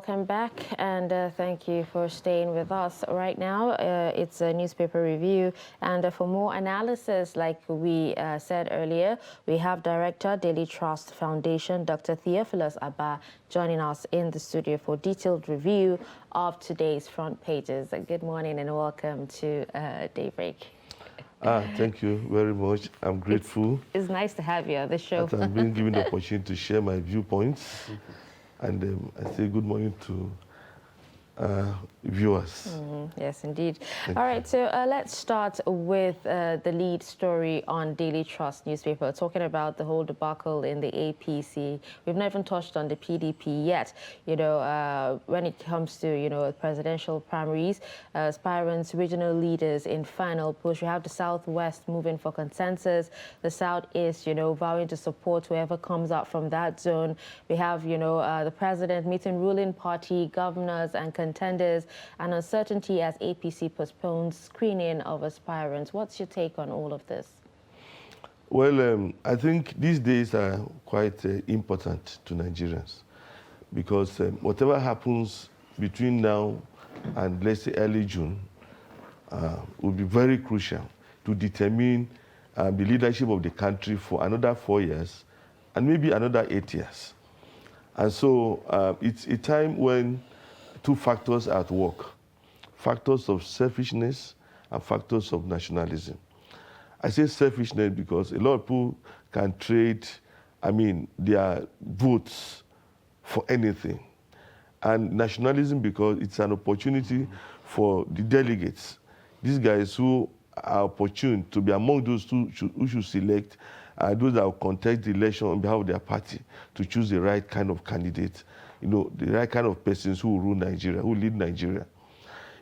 welcome back, and thank you for staying with us. Right now, it's a newspaper review, and for more analysis, like we said earlier, we have Director, Daily Trust Foundation, Dr. Theophilus Abba, joining us in the studio for detailed review of today's front pages. Good morning and welcome to Daybreak. Thank you very much. I'm grateful. It's nice to have you on the show. That I'm being given the opportunity to share my viewpoints. And I say good morning to viewers. Yes, indeed. All right, so let's start with the lead story on Daily Trust newspaper, talking about the whole debacle in the APC. We've not even touched on the PDP yet. You know, when it comes to, you know, presidential primaries, aspirants, regional leaders in final push. We have the Southwest moving for consensus, the Southeast, you know, vowing to support whoever comes out from that zone. We have, you know, the president meeting ruling party, governors and contenders, and uncertainty as APC postpones screening of aspirants. What's your take on all of this? Well, I think these days are quite important to Nigerians because whatever happens between now and, let's say, early June will be very crucial to determine the leadership of the country for another 4 years and maybe another 8 years. And so it's a time when two factors are at work: factors of selfishness and factors of nationalism. I say selfishness because a lot of people can trade, their votes for anything. And nationalism because it's an opportunity for the delegates, these guys who are opportune to be among those who should select those that will contest the election on behalf of their party to choose the right kind of candidate, you know, the right kind of persons who will rule Nigeria, who lead Nigeria.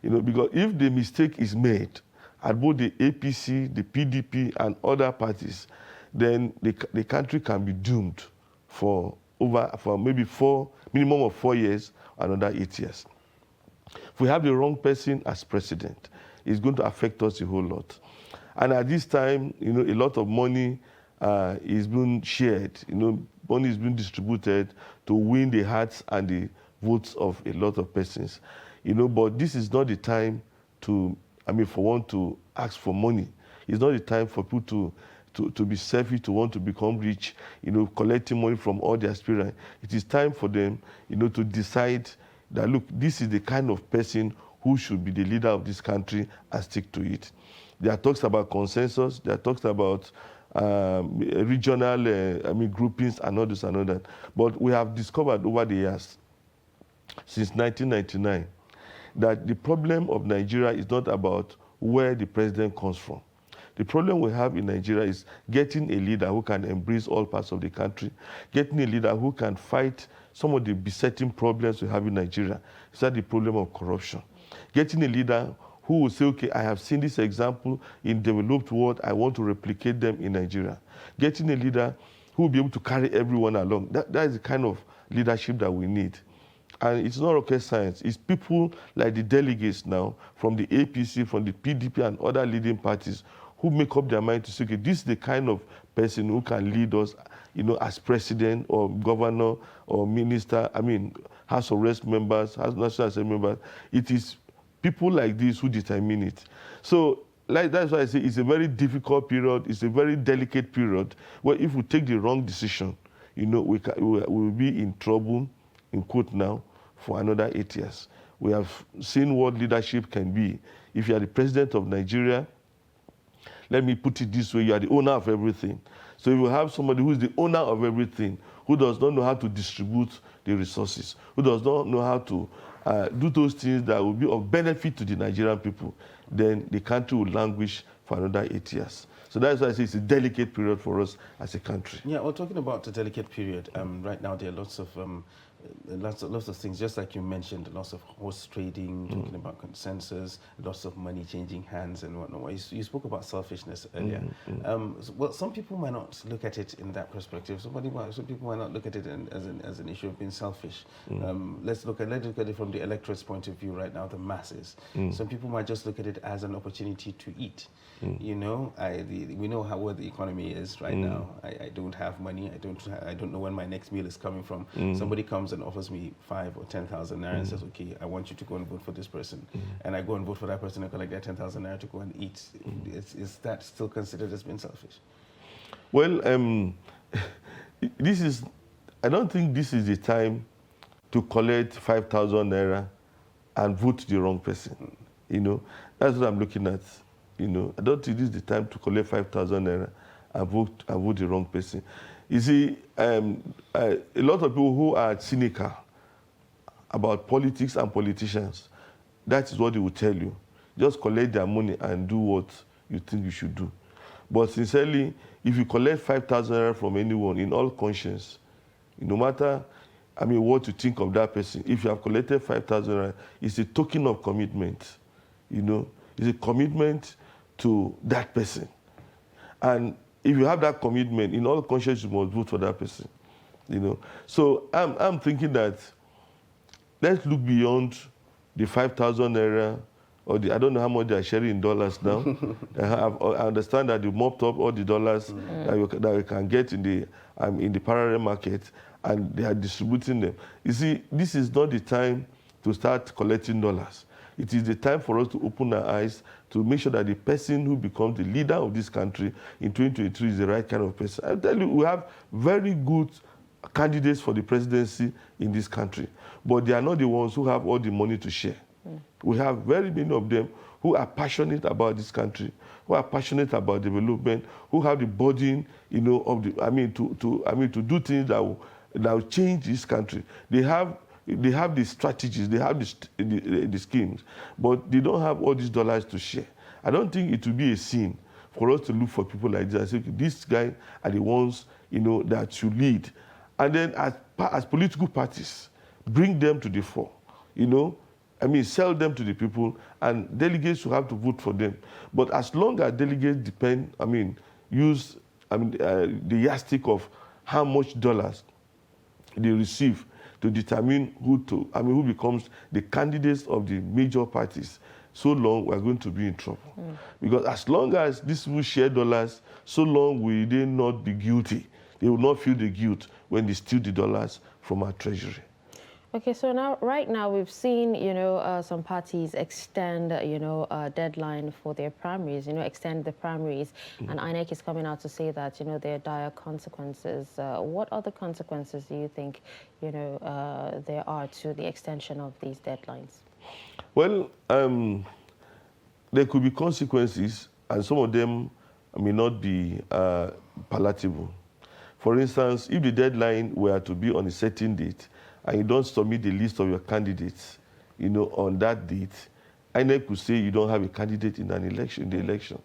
You know, because if the mistake is made at both the APC, the PDP, and other parties, then the country can be doomed for maybe minimum of 4 years, another 8 years. If we have the wrong person as president, it's going to affect us a whole lot. And at this time, you know, a lot of money is being shared. You know, money is being distributed to win the hearts and the votes of a lot of persons. You know, but this is not the time to, for one to ask for money. It's not the time for people to be selfish, to want to become rich, you know, collecting money from all the aspirants. It is time for them, you know, to decide that, look, this is the kind of person who should be the leader of this country and stick to it. There are talks about consensus. There are talks about regional groupings and all this and all that. But we have discovered over the years, since 1999, that the problem of Nigeria is not about where the president comes from. The problem we have in Nigeria is getting a leader who can embrace all parts of the country, getting a leader who can fight some of the besetting problems we have in Nigeria. Is that the problem of corruption? Getting a leader who will say, okay, I have seen this example in developed world, I want to replicate them in Nigeria. Getting a leader who will be able to carry everyone along. That is the kind of leadership that we need. And it's not rocket science. It's people like the delegates now from the APC, from the PDP and other leading parties who make up their mind to say, okay, this is the kind of person who can lead us, you know, as president or governor or minister, House of Reps members, National Assembly members. It is people like this who determine it. So that's why I say it's a very difficult period. It's a very delicate period where if we take the wrong decision, you know, we will be in trouble, in quote now, for another 8 years. We have seen what leadership can be. If you are the president of Nigeria, let me put it this way, you are the owner of everything. So if you have somebody who is the owner of everything, who does not know how to distribute the resources, who does not know how to do those things that will be of benefit to the Nigerian people, then the country will languish for another 8 years. So that's why I say it's a delicate period for us as a country. Yeah, well, talking about the delicate period, right now there are lots of things, just like you mentioned, lots of horse trading, talking about consensus, lots of money changing hands and whatnot. You spoke about selfishness earlier. Well, some people might not look at it in that perspective. Some people might not look at it as an issue of being selfish. Let's look at it from the electorate's point of view right now, the masses. Some people might just look at it as an opportunity to eat. You know, we know where the economy is right now. I don't have money. I don't know when my next meal is coming from. Somebody comes comes and offers me 5 or 10,000 naira and says, okay, I want you to go and vote for this person, and I go and vote for that person and collect that 10,000 naira to go and eat, is that still considered as being selfish? Well, I don't think this is the time to collect 5,000 naira and vote the wrong person. You know, that's what I'm looking at. You know, I don't think this is the time to collect 5,000 naira and vote the wrong person. You see, a lot of people who are cynical about politics and politicians, that is what they will tell you. Just collect their money and do what you think you should do. But sincerely, if you collect 5,000 naira from anyone in all conscience, no matter, what you think of that person, if you have collected 5,000 naira, it's a token of commitment. You know, it's a commitment to that person. And if you have that commitment, in all conscience, you must vote for that person. You know, so I'm thinking that let's look beyond the 5,000 naira, or I don't know how much they are sharing in dollars now. I understand that you mopped up all the dollars that we can get in the parallel market, and they are distributing them. You see, this is not the time to start collecting dollars. It is the time for us to open our eyes to make sure that the person who becomes the leader of this country in 2023 is the right kind of person. I tell you, we have very good candidates for the presidency in this country, but they are not the ones who have all the money to share. We have very many of them who are passionate about this country, who are passionate about development, who have the burden, of to do things that will change this country. They have the strategies, they have the schemes, but they don't have all these dollars to share. I don't think it will be a sin for us to look for people like this and say, okay, these guys are the ones, that should lead. And then as political parties, bring them to the fore, sell them to the people, and delegates will have to vote for them. But as long as delegates use the yardstick of how much dollars they receive to determine who becomes the candidates of the major parties, so long we're going to be in trouble. Because as long as these people share dollars, so long will they not be guilty. They will not feel the guilt when they steal the dollars from our treasury. Okay, so right now we've seen, some parties extend, a deadline for their primaries, extend the primaries, and INEC is coming out to say that, there are dire consequences. What other consequences do you think, there are to the extension of these deadlines? Well, there could be consequences, and some of them may not be palatable. For instance, if the deadline were to be on a certain date, and you don't submit the list of your candidates, on that date, INEC could say you don't have a candidate in the election.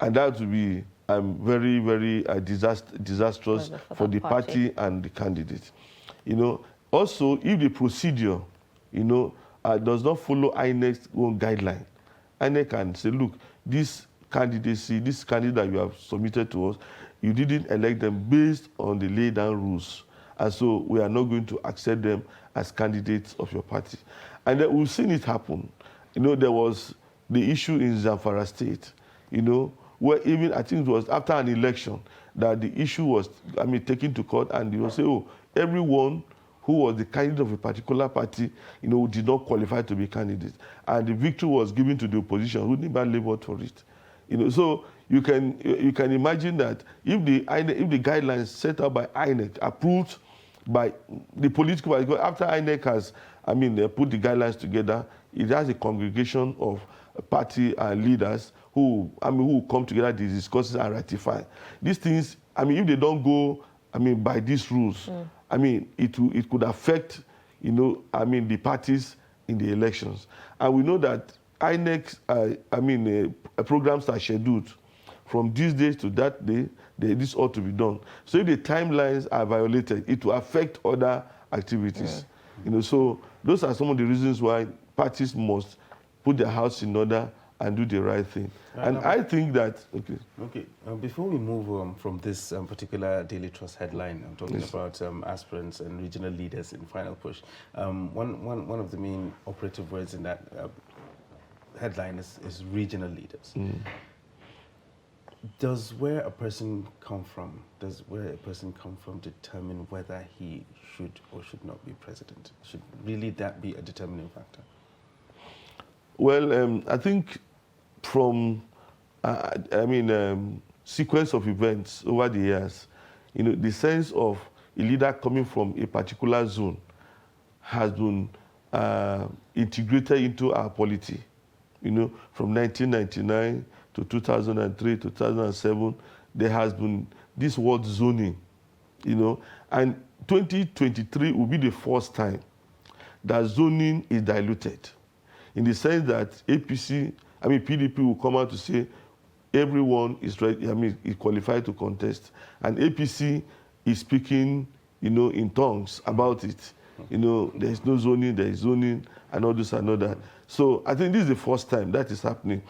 And that would be very, very disastrous for the party and the candidate. Also, if the procedure, does not follow INEC's own guideline, INEC can say, look, this candidate that you have submitted to us, you didn't elect them based on the laid down rules. And so we are not going to accept them as candidates of your party. And then we've seen it happen. There was the issue in Zamfara State, where even, I think it was after an election, that the issue was, taken to court, and they will say, oh, everyone who was the candidate of a particular party, did not qualify to be candidate. And the victory was given to the opposition, who never labored for it. So you can imagine that if the guidelines set out by INEC, approved by the political party, after INEC has, put the guidelines together, it has a congregation of party leaders who come together, they discuss and ratify. These things, if they don't go, by these rules, it could affect, the parties in the elections. And we know that INEC's, programs are scheduled from this day to that day, this ought to be done. So if the timelines are violated, it will affect other activities. So those are some of the reasons why parties must put their house in order and do the right thing. And I think that, okay. Before we move from this particular Daily Trust headline, I'm talking about aspirants and regional leaders in final push. One of the main operative words in that headline is regional leaders. Does where a person come from, determine whether he should or should not be president? Should really that be a determining factor? Well, I think from, sequence of events over the years, the sense of a leader coming from a particular zone has been integrated into our polity. From 1999 to 2003, 2007, there has been this word zoning, and 2023 will be the first time that zoning is diluted, in the sense that PDP will come out to say everyone is ready, is qualified to contest, and APC is speaking, in tongues about it. There is no zoning, there is zoning, and all this and all that. So I think this is the first time that is happening.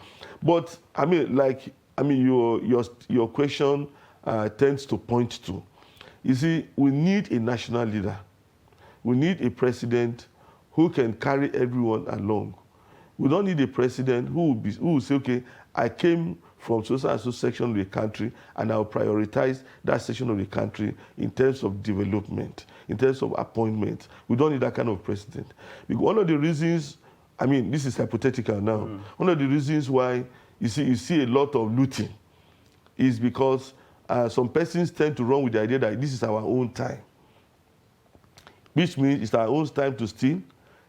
But your question tends to point to, you see, we need a national leader. We need a president who can carry everyone along. We don't need a president who will say, okay, I came from so and so section of the country, and I'll prioritize that section of the country in terms of development, in terms of appointment. We don't need that kind of president. Because one of the reasons, this is hypothetical now, one of the reasons why you see a lot of looting is because some persons tend to run with the idea that this is our own time, which means it's our own time to steal,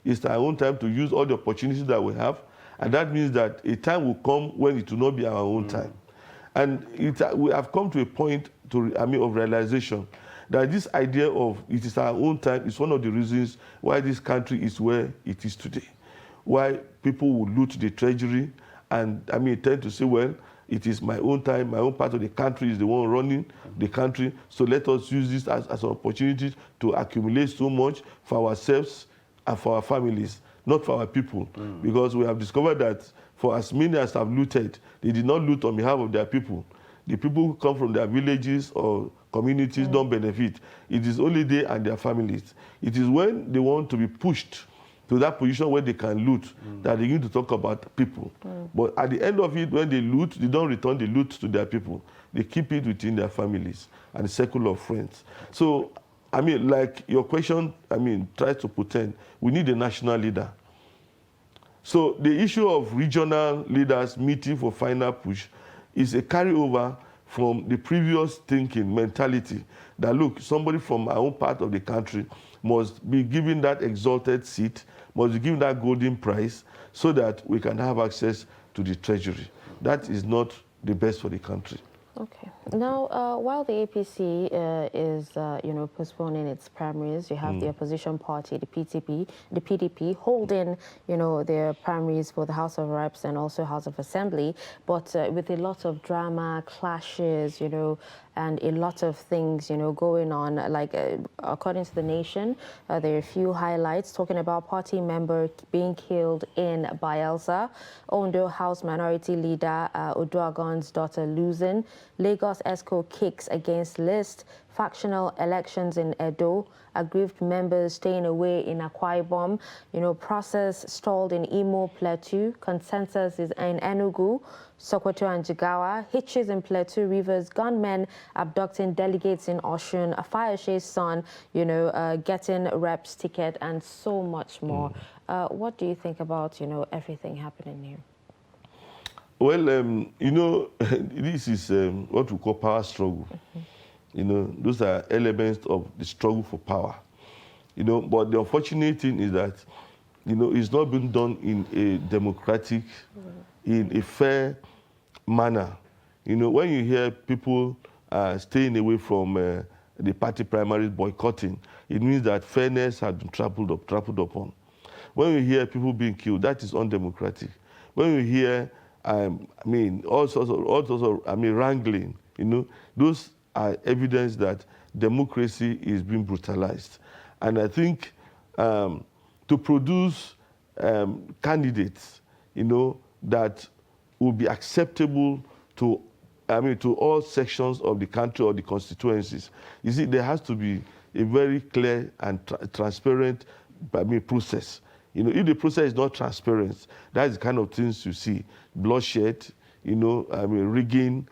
it's our own time to use all the opportunities that we have, and that means that a time will come when it will not be our own time. And we have come to a point of realization that this idea of it is our own time is one of the reasons why this country is where it is today. Why people will loot the treasury and tend to say, well, it is my own time, my own part of the country is the one running the country, so let us use this as an opportunity to accumulate so much for ourselves and for our families, not for our people. Because we have discovered that for as many as have looted, they did not loot on behalf of their people. The people who come from their villages or communities don't benefit. It is only they and their families. It is when they want to be pushed to that position where they can loot that they need to talk about people. But at the end of it, when they loot, they don't return the loot to their people. They keep it within their families and the circle of friends. So, like your question, tries to pretend, we need a national leader. So the issue of regional leaders meeting for final push is a carryover from the previous thinking, mentality, that look, somebody from our own part of the country must be given that exalted seat, must be given that golden prize, so that we can have access to the treasury. That is not the best for the country. Okay. Now, while the APC is, postponing its primaries, you have the opposition party, the PDP, holding, their primaries for the House of Reps and also House of Assembly, but with a lot of drama, clashes, and a lot of things, going on. Like, according to The Nation, there are a few highlights talking about party member being killed in Bayelsa, Ondo House Minority Leader Oduagon's daughter losing, Lagos ESCO kicks against list, factional elections in Edo, aggrieved members staying away in Akwa Ibom, process stalled in Imo Plateau, consensus is in Enugu, Sokoto and Jigawa, hitches in Plateau Rivers, gunmen abducting delegates in Osun, a Fayoshe's son, getting reps ticket, and so much more. What do you think about, everything happening here? Well, this is what we call power struggle. Those are elements of the struggle for power. But the unfortunate thing is that, it's not been done in a democratic, in a fair manner. When you hear people staying away from the party primaries, boycotting, it means that fairness has been trampled upon. When you hear people being killed, that is undemocratic. When you hear, all sorts of wrangling, those are evidence that democracy is being brutalized. And I think to produce candidates, that will be acceptable to all sections of the country or the constituencies. You see, there has to be a very clear and transparent process. If the process is not transparent, that's the kind of things you see: bloodshed, rigging,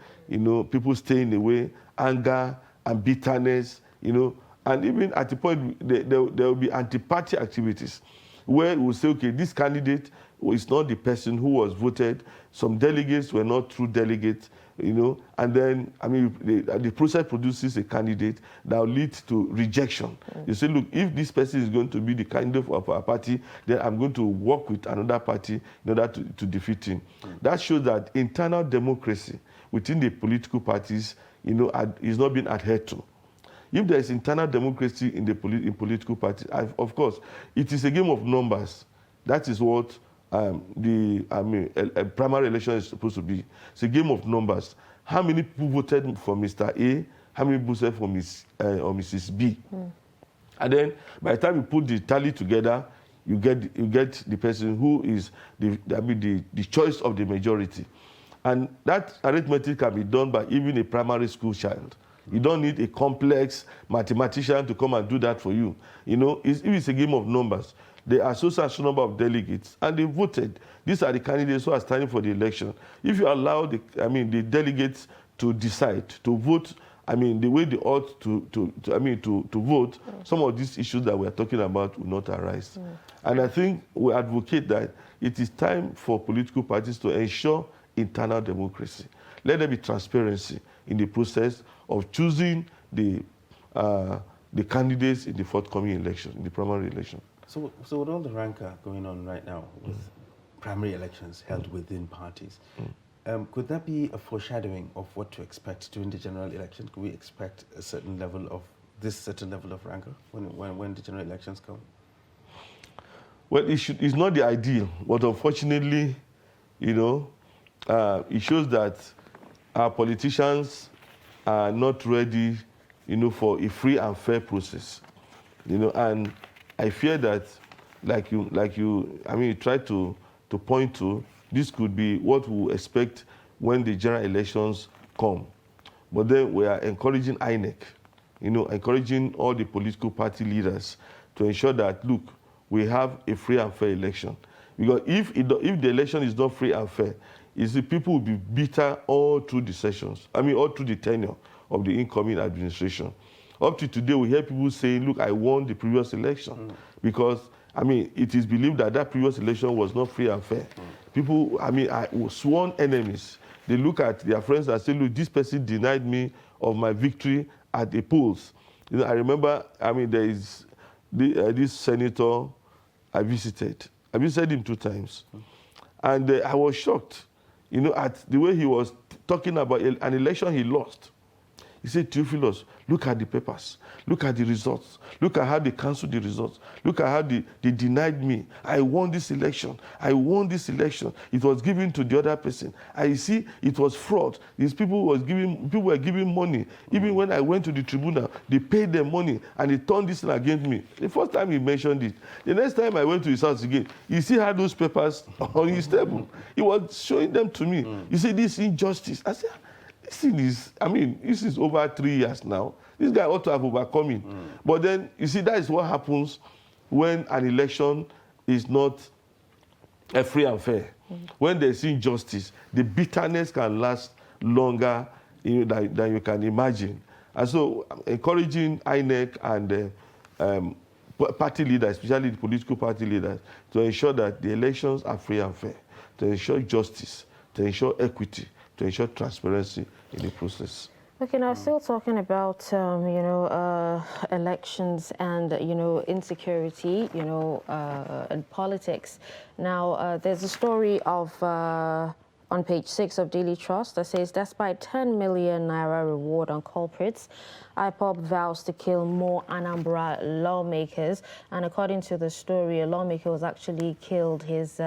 people staying away, anger and bitterness, and even at the point there will be anti-party activities where we will say, okay, this candidate is not the person who was voted. Some delegates were not true delegates, and then, the process produces a candidate that will lead to rejection. You say, look, if this person is going to be the candidate of our party, then I'm going to work with another party in order to defeat him. That shows that internal democracy within the political parties, is not being adhered to. If there is internal democracy in political parties, of course, it is a game of numbers. That is what a primary election is supposed to be. It's a game of numbers. How many people voted for Mr. A? How many people voted for Miss or Mrs. B? And then by the time you put the tally together, you get the person who is the choice of the majority. And that arithmetic can be done by even a primary school child. You don't need a complex mathematician to come and do that for you. If it's a game of numbers, there are such number of delegates, and they voted. These are the candidates who are standing for the election. If you allow the delegates to decide, to vote, the way they ought to vote, some of these issues that we are talking about will not arise. And I think we advocate that it is time for political parties to ensure internal democracy. Let there be transparency in the process of choosing the candidates in the forthcoming election, in the primary election. So with all the rancor going on right now with primary elections held within parties, could that be a foreshadowing of what to expect during the general election? Could we expect a certain level of rancor when the general elections come? Well, it's not the ideal, but unfortunately, it shows that our politicians are not ready, for a free and fair process, and I fear that, you try to point to, this could be what we expect when the general elections come. But then we are encouraging INEC, encouraging all the political party leaders to ensure that, look, we have a free and fair election. Because if the election is not free and fair, the people will be bitter all through the sessions, all through the tenure of the incoming administration. Up to today, we hear people saying, look, I won the previous election. Because, it is believed that previous election was not free and fair. People, sworn enemies, they look at their friends and say, look, this person denied me of my victory at the polls. I remember, there is this senator I visited. I visited him 2 times. And I was shocked, at the way he was talking about an election he lost. He said, Theophilus, look at the papers. Look at the results. Look at how they canceled the results. Look at how they denied me. I won this election. I won this election. It was given to the other person. I see it was fraud. These people were giving money. Even when I went to the tribunal, they paid them money and they turned this thing against me. The first time he mentioned it. The next time I went to his house again, he still had those papers on his table. He was showing them to me. You see, this injustice. I said, this is over 3 years now. This guy ought to have overcome it. But then, you see, that is what happens when an election is not free and fair. When there's injustice, the bitterness can last longer than you can imagine. And so, encouraging INEC and party leaders, especially the political party leaders, to ensure that the elections are free and fair, to ensure justice, to ensure equity, to ensure transparency in the process. Okay, now still talking about, elections and, insecurity, and politics. Now, there's a story of, on page 6 of Daily Trust that says, despite 10 million naira reward on culprits, IPOB vows to kill more Anambra lawmakers. And according to the story, a lawmaker was actually killed. His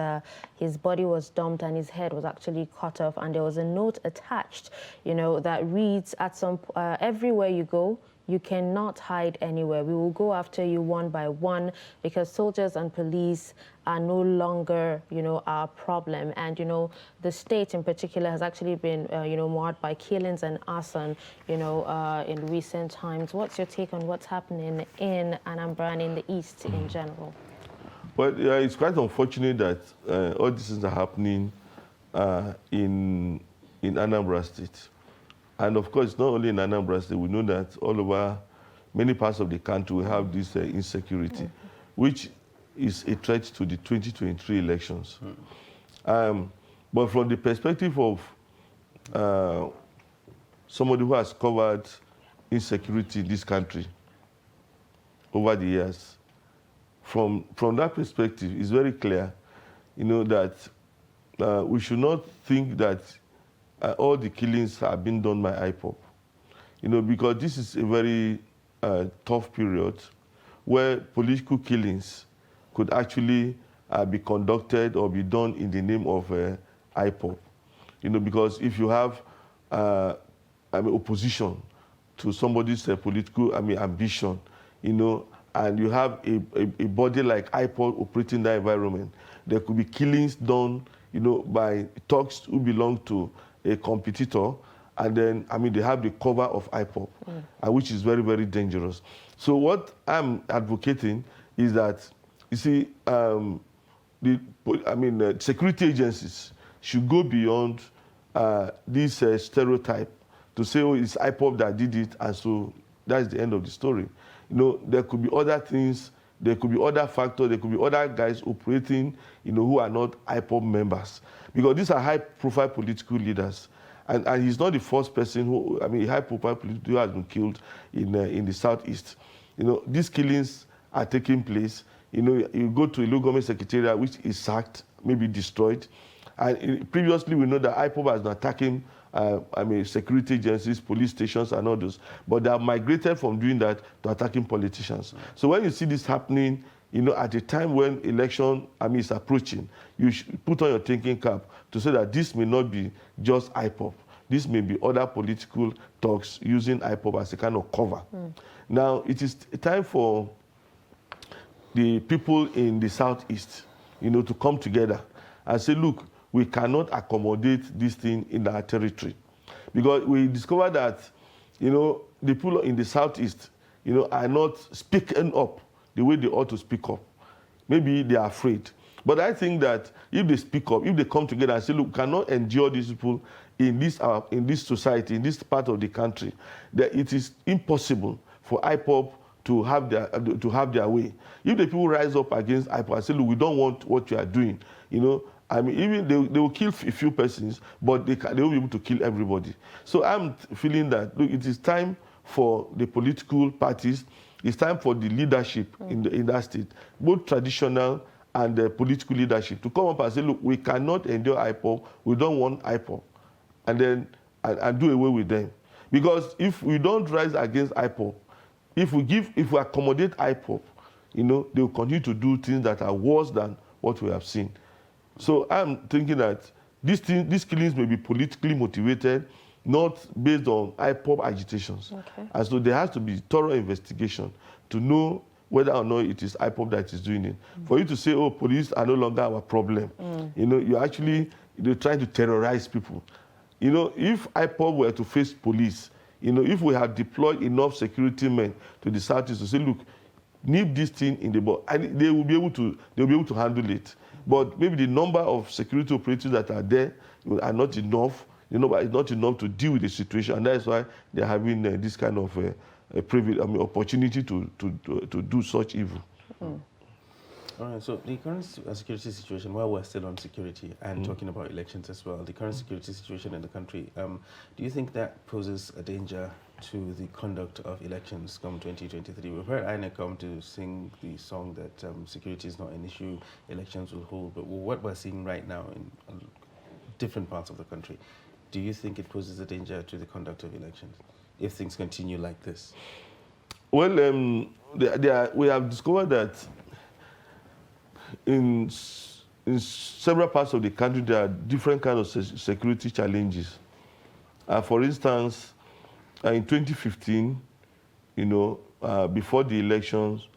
body was dumped and his head was actually cut off. And there was a note attached, that reads, everywhere you go, you cannot hide anywhere. We will go after you one by one because soldiers and police are no longer, our problem. And, the state in particular has actually been, marred by killings and arson, in recent times. What's your take on what's happening in Anambra and in the East in general? Well, it's quite unfortunate that all these things are happening in in Anambra State. And of course, not only in Anambra State, we know that all over many parts of the country we have this insecurity, which is a threat to the 2023 elections. But from the perspective of somebody who has covered insecurity in this country over the years, from that perspective, it's very clear, that we should not think that all the killings have been done by IPOB. Because this is a very tough period where political killings could actually be conducted or be done in the name of IPOB. Because if you have opposition to somebody's political ambition, and you have a body like IPOB operating in that environment, there could be killings done, by thugs who belong to a competitor, and then, they have the cover of IPOB, which is very, very dangerous. So what I'm advocating is that, you see, security agencies should go beyond this stereotype to say, oh, it's IPOB that did it, and so that's the end of the story. There could be other things, there could be other factors, there could be other guys operating, who are not IPOB members. Because these are high-profile political leaders. And he's not the first person who, a high-profile political who has been killed in the Southeast. These killings are taking place. You go to a local government secretariat, which is sacked, maybe destroyed. And previously, we know that IPOB has been attacking security agencies, police stations, and others. But they have migrated from doing that to attacking politicians. So when you see this happening, at a time when election is approaching, you should put on your thinking cap to say that this may not be just IPOB. This may be other political talks using IPOB as a kind of cover. Now, it is time for the people in the Southeast, to come together and say, look, we cannot accommodate this thing in our territory. Because we discovered that, the people in the Southeast, are not speaking up the way they ought to speak up. Maybe they are afraid. But I think that if they speak up, if they come together and say, look, we cannot endure these people in this society, in this part of the country, that it is impossible for IPOB to have their way. If the people rise up against IPOB and say, look, we don't want what you are doing, even they will kill a few persons, but they will be able to kill everybody. So I'm feeling that, look, it is time for the political parties, it's time for the leadership in that state, both traditional and political leadership, to come up and say, look, we cannot endure IPOB, we don't want IPOB, and then and do away with them. Because if we don't rise against IPOB, if we accommodate IPOB, they will continue to do things that are worse than what we have seen. So I'm thinking that these killings may be politically motivated, not based on IPOB agitations. Okay. And so there has to be thorough investigation to know whether or not it is IPOB that is doing it. For you to say, oh, police are no longer our problem, you're actually trying to terrorize people. If IPOB were to face police, if we had deployed enough security men to the Southeast to say, look, nip this thing in the bud, and they will be able to handle it. But maybe the number of security operatives that are there are not enough. It's not enough to deal with the situation, and that's why they're having this kind of opportunity to do such evil. All right, so the current security situation, while we're still on security and talking about elections as well, the current security situation in the country, do you think that poses a danger to the conduct of elections come 2023? We've heard INEC come to sing the song that security is not an issue, elections will hold, but what we're seeing right now in different parts of the country, do you think it poses a danger to the conduct of elections if things continue like this? Well, we have discovered that in several parts of the country, there are different kinds of security challenges. For instance, in 2015, before the elections,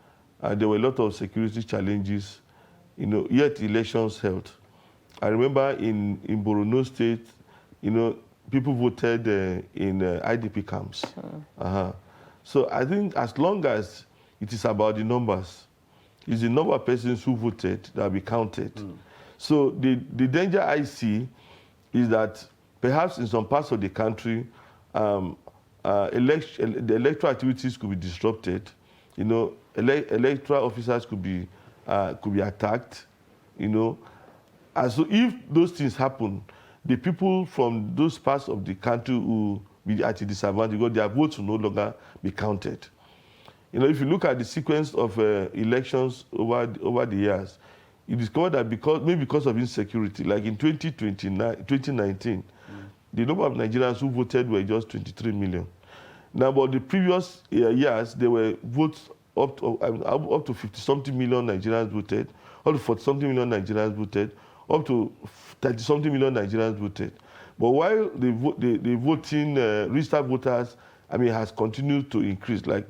there were a lot of security challenges, yet elections held. I remember in Borno State, people voted in IDP camps. So I think as long as it is about the numbers, it's the number of persons who voted that will be counted. So the danger I see is that perhaps in some parts of the country, the electoral activities could be disrupted. You know, electoral officers could be attacked. You know, and so if those things happen, the people from those parts of the country will be at a disadvantage because their votes will no longer be counted. You know, if you look at the sequence of elections over the years, you discover that because of insecurity, like in 2019, the number of Nigerians who voted were just 23 million. Now, about the previous years, there were votes up to 50-something million Nigerians voted, up to 40-something million Nigerians voted, up to 30-something million Nigerians voted. But while the voting, registered voters, has continued to increase. Like,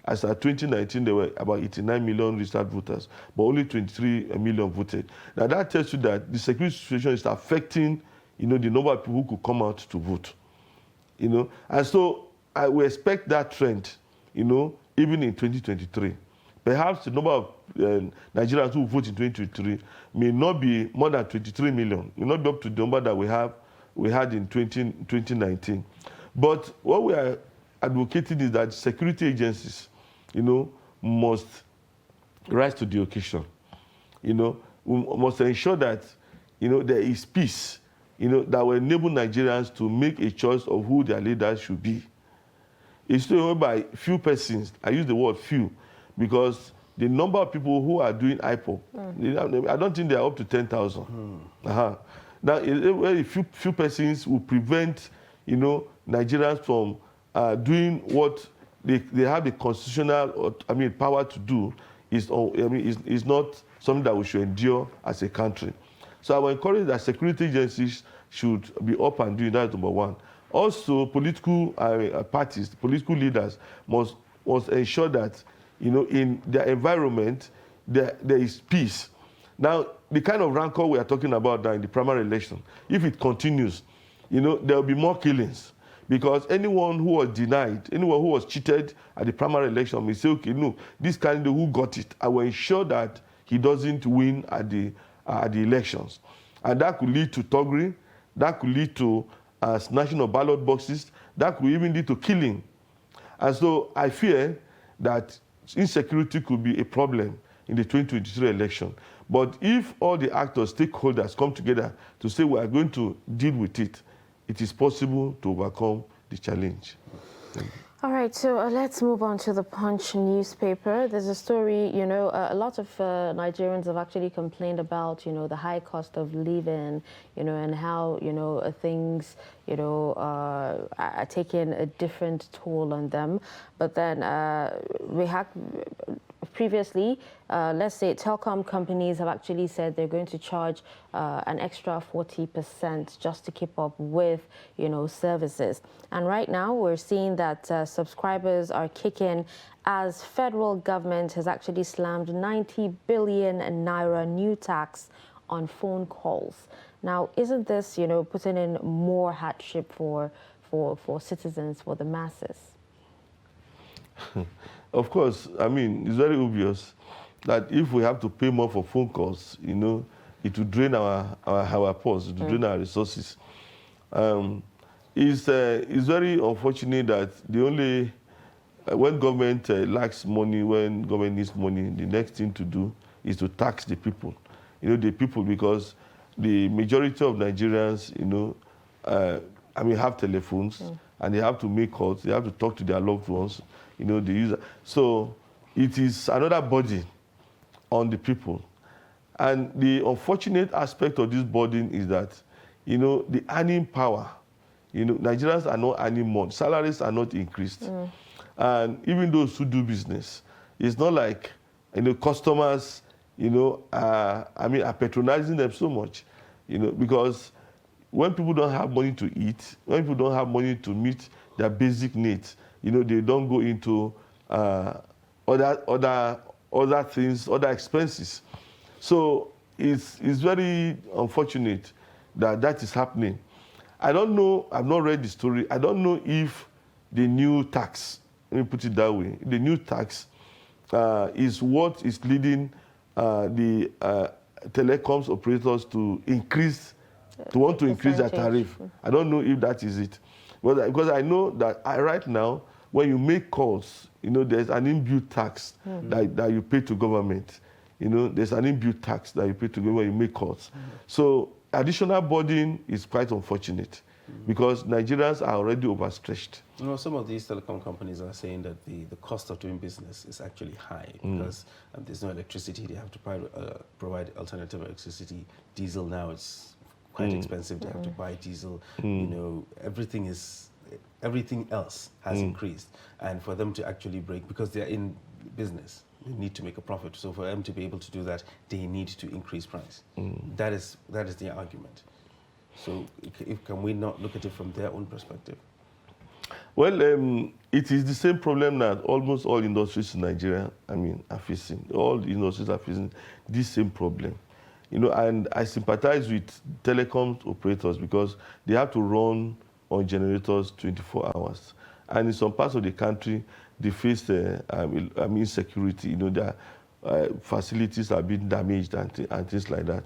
as of 2019, there were about 89 million registered voters, but only 23 million voted. Now, that tells you that the security situation is affecting, the number of people who could come out to vote. And so I will expect that trend, even in 2023. Perhaps the number of Nigerians who vote in 2023 may not be more than 23 million. May not be up to the number that we had in 2019. But what we are advocating is that security agencies, must rise to the occasion. We must ensure that, there is peace, that will enable Nigerians to make a choice of who their leaders should be. It's still by few persons. I use the word few because the number of people who are doing IPOP, I don't think they are up to 10,000. Now, very few persons will prevent, Nigerians from doing what they have the constitutional, power to do. Is not something that we should endure as a country. So I will encourage that security agencies should be up and doing that. Number one. Also, political parties, political leaders must ensure that, in their environment, there is peace. Now, the kind of rancor we are talking about now in the primary election, if it continues, there will be more killings. Because anyone who was denied, anyone who was cheated at the primary election may say, okay, no, this candidate who got it, I will ensure that he doesn't win at the elections. And that could lead to thuggery, that could lead to snatching of ballot boxes, that could even lead to killing. And so I fear that insecurity could be a problem in the 2023 election. But if all the actors, stakeholders come together to say we are going to deal with it, it is possible to overcome the challenge. All right, so let's move on to the Punch newspaper. There's a story, a lot of Nigerians have actually complained about, the high cost of living, and how, things, are taking a different toll on them. But then we have previously, let's say telecom companies have actually said they're going to charge an extra 40% just to keep up with, services. And right now we're seeing that subscribers are kicking as federal government has actually slammed 90 billion naira new tax on phone calls. Now, isn't this, putting in more hardship for citizens, for the masses? Of course, it's very obvious that if we have to pay more for phone calls, it will drain our purse, it will drain our resources. It's very unfortunate that when government lacks money, when government needs money, the next thing to do is to tax the people. The people, because the majority of Nigerians, have telephones and they have to make calls, they have to talk to their loved ones. The user. So it is another burden on the people. And the unfortunate aspect of this burden is that, the earning power, Nigerians are not earning more. Salaries are not increased. And even those who do business, it's not like, customers, are patronizing them so much, because when people don't have money to eat, when people don't have money to meet their basic needs, they don't go into other things, other expenses. So it's very unfortunate that is happening. I don't know, I've not read the story. I don't know if the new tax, let me put it that way, the new tax is what is leading the telecoms operators to increase to want to increase their percentage. tariff. I don't know if that is it. But because I know that right now, when you make calls, there's an inbuilt tax that you pay to government. There's an inbuilt tax that you pay to government when you make calls. So additional burden is quite unfortunate because Nigerians are already overstretched. Some of these telecom companies are saying that the cost of doing business is actually high because there's no electricity. They have to provide alternative electricity. Diesel now is quite expensive. They have to buy diesel. Everything else has increased. And for them to actually break, because they're in business, they need to make a profit. So for them to be able to do that, they need to increase price. That is the argument. So can we not look at it from their own perspective? Well, it is the same problem that almost all industries in Nigeria, are facing. All industries are facing this same problem. And I sympathize with telecom operators because they have to run on generators 24 hours. And in some parts of the country, they face insecurity. Their facilities are being damaged and things like that.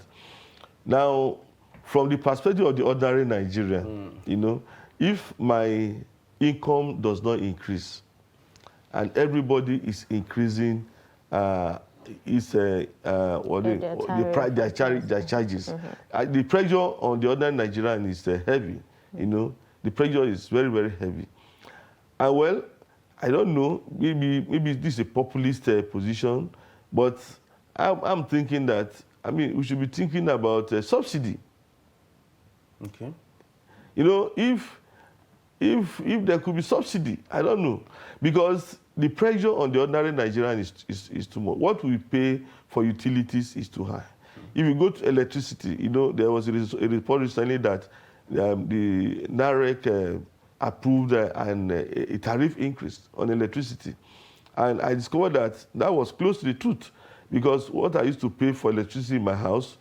Now, from the perspective of the ordinary Nigerian, if my income does not increase and everybody is increasing their charges, the pressure on the ordinary Nigerian is heavy. The pressure is very, very heavy. And well, I don't know, maybe this is a populist position, but I'm thinking that, we should be thinking about subsidy. Okay. If there could be subsidy, I don't know, because the pressure on the ordinary Nigerian is too much. What we pay for utilities is too high. If you go to electricity, there was a report recently that the NAREC approved a tariff increase on electricity. And I discovered that was close to the truth, because what I used to pay for electricity in my house,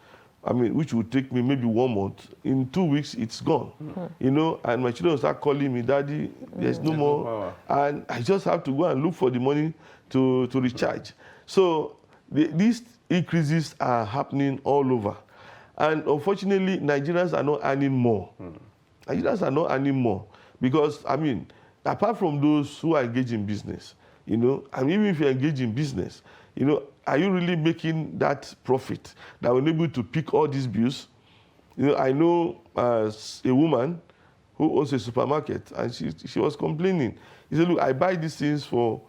which would take me maybe 1 month, in 2 weeks, it's gone. And my children start calling me, Daddy, there's no more. And I just have to go and look for the money to recharge. So these increases are happening all over. And unfortunately, Nigerians are not earning more. Nigerians are not earning more. Because, apart from those who are engaged in business, and even if you engage in business, are you really making that profit that will enable you to pick all these bills? I know a woman who owns a supermarket, and she was complaining. She said, look, I buy these things for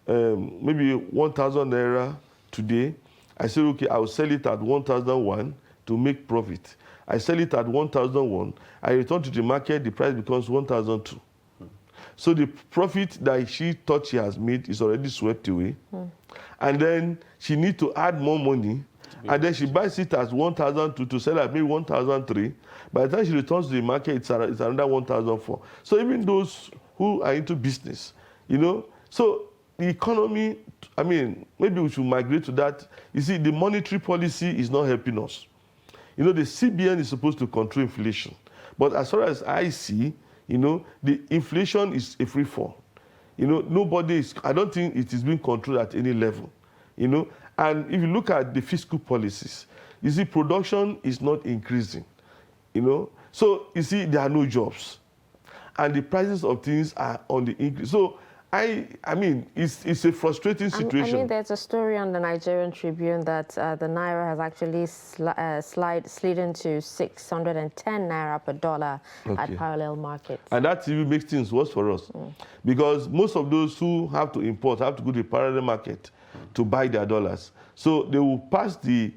maybe 1,000 naira today. I said, okay, I will sell it at 1,001 to make profit. I sell it at 1,001. I return to the market, the price becomes 1,002. So the profit that she thought she has made is already swept away. And then she needs to add more money. And then she buys it as 1,002 to sell at maybe 1,003. By the time she returns to the market, it's another 1,004. So even those who are into business, so the economy, maybe we should migrate to that. You see, the monetary policy is not helping us. The CBN is supposed to control inflation. But as far as I see, the inflation is a free fall. I don't think it is being controlled at any level. And if you look at the fiscal policies, you see production is not increasing. So you see there are no jobs. And the prices of things are on the increase. So it's a frustrating situation. There's a story on the Nigerian Tribune that the Naira has actually slid into 610 Naira per dollar at parallel markets. And that even makes things worse for us. Because most of those who have to import have to go to the parallel market to buy their dollars. So they will pass the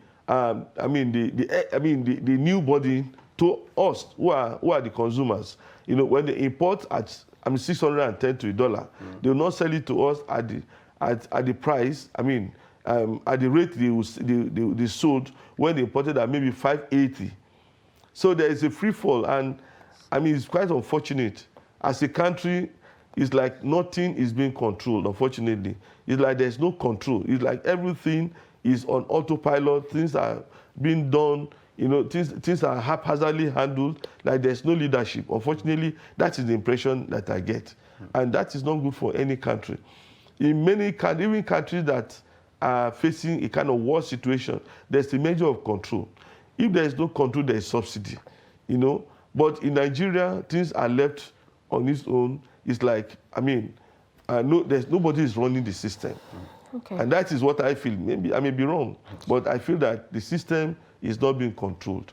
new burden to us who are the consumers. When they import at 610 to $1, they will not sell it to us at the price. At the rate they sold when they imported at maybe 580. So there is a free fall, and it's quite unfortunate. As a country, it's like nothing is being controlled. Unfortunately, it's like there's no control. It's like everything is on autopilot. Things are being done. Things are haphazardly handled, like there's no leadership. Unfortunately, that is the impression that I get. And that is not good for any country. In many countries, even countries that are facing a kind of war situation, there's a measure of control. If there is no control, there is subsidy. you know. But in Nigeria, things are left on its own. It's like, I mean, there's nobody is running the system. Okay. And that is what I feel. Maybe I may be wrong, but I feel that the system is not being controlled.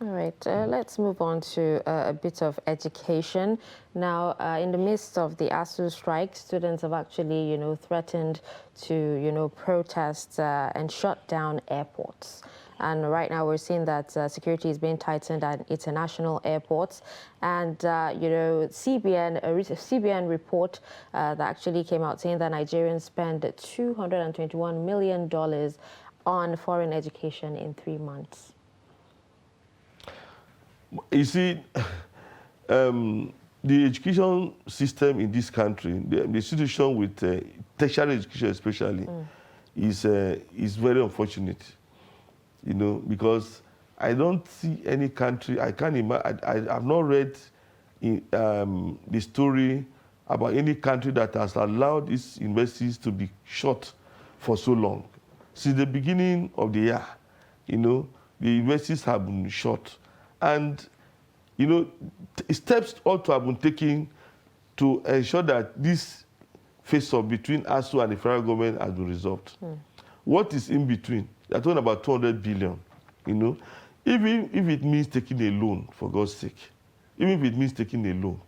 All right, let's move on to a bit of education. Now, in the midst of the ASU strike, students have actually, threatened to, protest and shut down airports. And right now we're seeing that security is being tightened at international airports. And, CBN, a CBN report that actually came out saying that Nigerians spend $221 million on foreign education in 3 months. You see, the education system in this country, the institution with tertiary education especially, is very unfortunate. Because I don't see any country, I can't imagine, I've not read the story about any country that has allowed its universities to be shut for so long. Since the beginning of the year, the universities have been shut. And, steps ought to have been taken to ensure that this face-off between ASU and the federal government has been resolved. What is in between? They're talking about 200 billion, Even if it means taking a loan, for God's sake, even if it means taking a loan,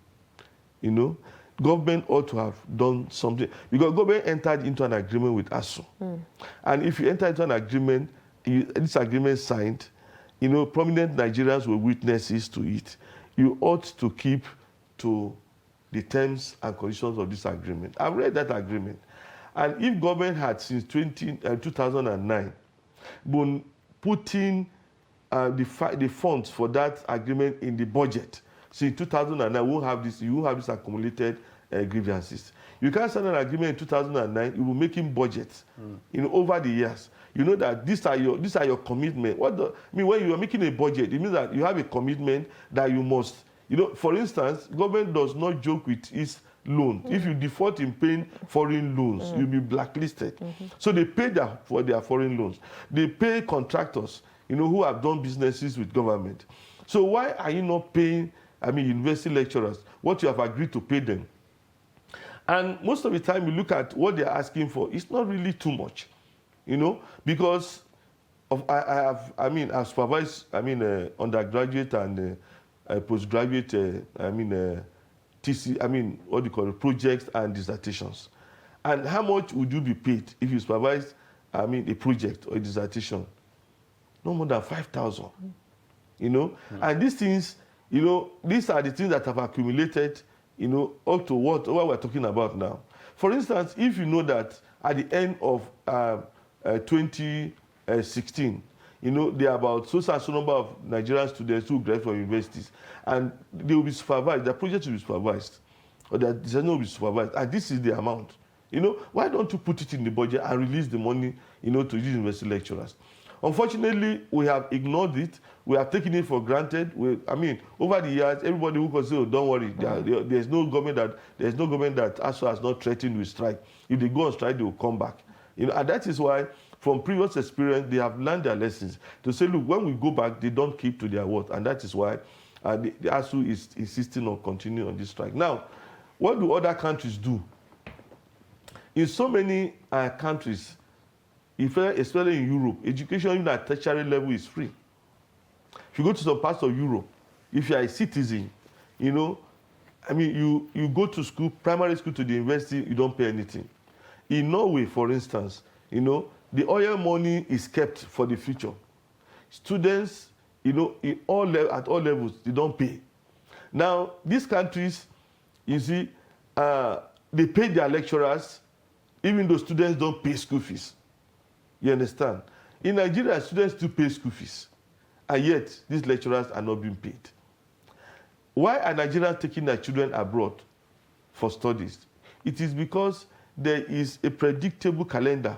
government ought to have done something. Because government entered into an agreement with ASU. And if you enter into an agreement, this agreement signed, prominent Nigerians were witnesses to it. You ought to keep to the terms and conditions of this agreement. I've read that agreement. And if government had since 2009 been putting the funds for that agreement in the budget, since 2009, you won't have this accumulated grievances. You can't sign an agreement in 2009, you will make him budgets over the years. You know that these are your commitment. When you are making a budget, it means that you have a commitment that you must. For instance, government does not joke with its loan. If you default in paying foreign loans, you'll be blacklisted. So they pay for their foreign loans. They pay contractors, who have done businesses with government. So why are you not paying, university lecturers what you have agreed to pay them? And most of the time, you look at what they're asking for, it's not really too much. Because I've supervised, undergraduate and postgraduate, projects and dissertations. And how much would you be paid if you supervise, a project or a dissertation? No more than 5,000. And these things, these are the things that have accumulated, up to what we're talking about now. For instance, if you know that at the end of 2016, there are about so number of Nigerian students who graduate from universities, and they will be supervised. The project will be supervised, or the design will be supervised, and this is the amount. Why don't you put it in the budget and release the money, to these university lecturers? Unfortunately, we have ignored it. We have taken it for granted. Over the years, everybody who can say, "Oh, don't worry, there's no government that ASU has not threatened with strike. If they go on strike, they will come back." And that is why, from previous experience, they have learned their lessons to say, look, when we go back, they don't keep to their word. And that is why the ASU is insisting on continuing on this strike. Now, what do other countries do? In so many countries, especially in Europe, education even at tertiary level is free. If you go to some parts of Europe, if you are a citizen, you go to school, primary school to the university, you don't pay anything. In Norway, for instance, the oil money is kept for the future. Students, at all levels, they don't pay. Now, these countries, you see, they pay their lecturers, even though students don't pay school fees. You understand? In Nigeria, students still pay school fees, and yet these lecturers are not being paid. Why are Nigerians taking their children abroad for studies? It is because there is a predictable calendar.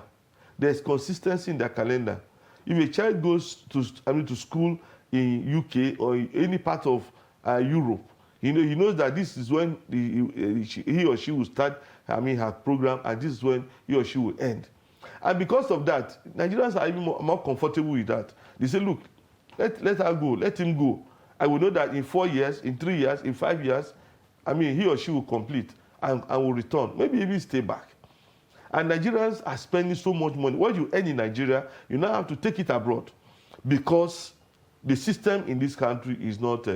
There's consistency in the calendar. If a child goes to school in UK or in any part of Europe, he knows that this is when he or she will start her program, and this is when he or she will end. And because of that, Nigerians are even more comfortable with that. They say, look, let her go, let him go. I will know that in 4 years, in 3 years, in 5 years, I mean, he or she will complete and will return, maybe even stay back. And Nigerians are spending so much money. What you earn in Nigeria, you now have to take it abroad because the system in this country is not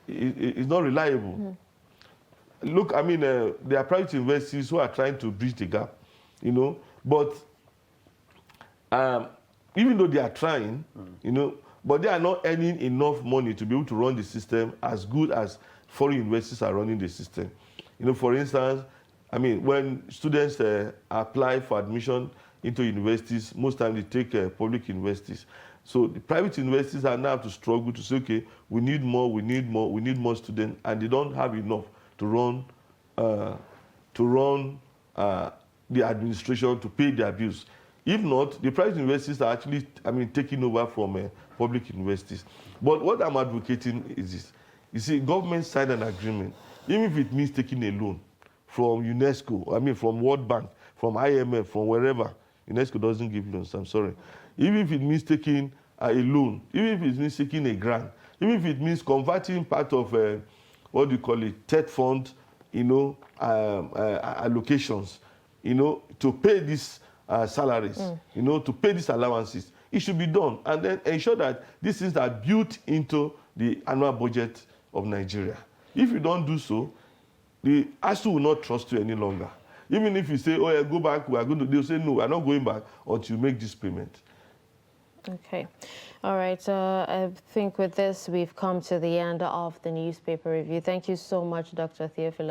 reliable. Look, I mean, there are private universities who are trying to bridge the gap, you know, but even though they are trying, you know, but they are not earning enough money to be able to run the system as good as foreign universities are running the system. You know, for instance, I mean, when students apply for admission into universities, most times they take public universities. So the private universities are now have to struggle to say, okay, we need more, we need more, we need more students, and they don't have enough to run the administration to pay their bills. If not, the private universities are actually, I mean, taking over from public universities. But what I'm advocating is this. You see, government signed an agreement, even if it means taking a loan from UNESCO, I mean, from World Bank, from IMF, from wherever. UNESCO doesn't give loans, I'm sorry. Even if it means taking a loan, even if it means taking a grant, even if it means converting part of, what do you call it, TED fund, you know, allocations, you know, to pay these salaries, you know, to pay these allowances, it should be done. And then ensure that these things are built into the annual budget of Nigeria. If you don't do so, the ASU will not trust you any longer. Even if you say, oh, yeah, go back, we are going to, they'll say, no, we are not going back until you make this payment. Okay. All right. I think with this, we've come to the end of the newspaper review. Thank you so much, Dr. Theophilus.